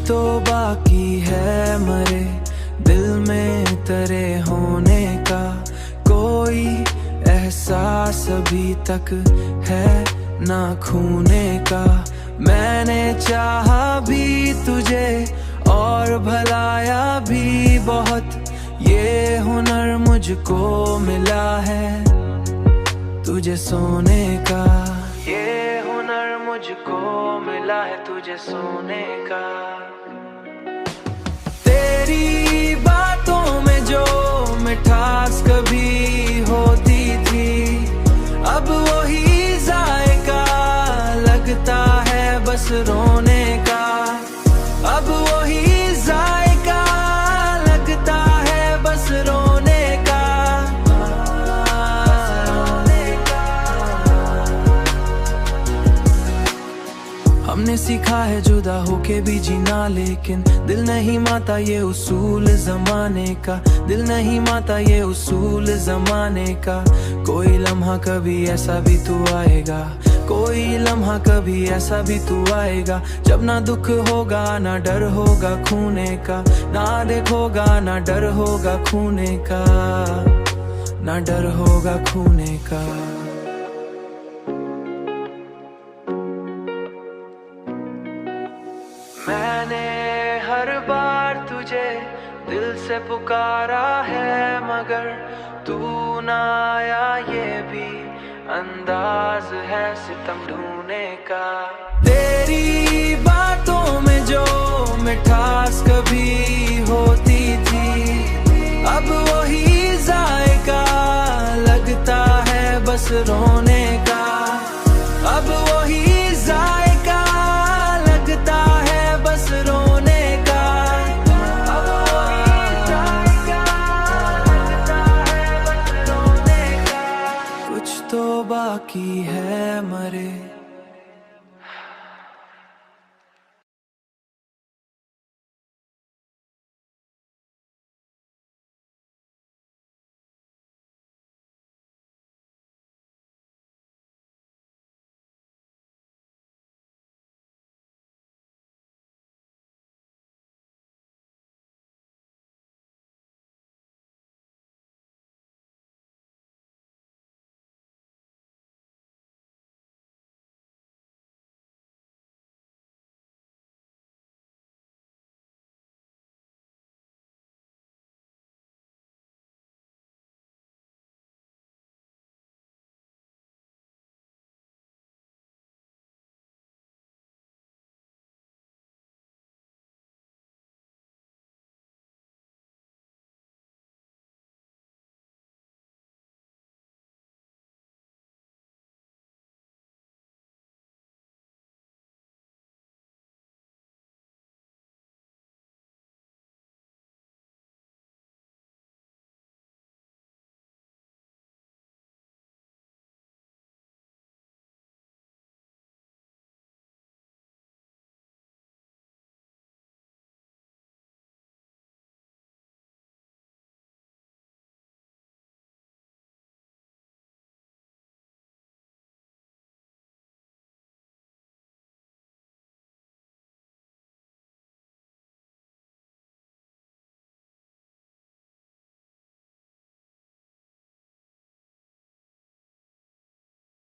तो बाकी है मरे दिल में तेरे होने का, कोई एहसास अभी तक है ना खूने का। मैंने चाहा भी तुझे और भलाया भी बहुत, ये हुनर मुझको मिला है तुझे सोने का। ये हुनर मुझको मिला है तुझे सोने का। तेरी बातों में जो मिठास कभी होती थी, अब वही जायका लगता है बस रोने का। अब वही जायका लगता है बस रोने का। हमने सीखा है जुदा होके भी जीना, लेकिन दिल नहीं माता ये उसूल जमाने का। दिल नहीं माता ये उसूल जमाने का। कोई लम्हा कभी ऐसा भी तू आएगा, कोई लम्हा कभी ऐसा भी तू आएगा, जब ना दुख होगा ना डर होगा खूने का। ना देखोगा ना डर होगा खूने का, ना डर होगा खूने का। मैंने हर बार तुझे दिल से पुकारा है, मगर तू ना आया ये भी अंदाज है सितम ढूंढने का। तेरी बातों में जो मिठास कभी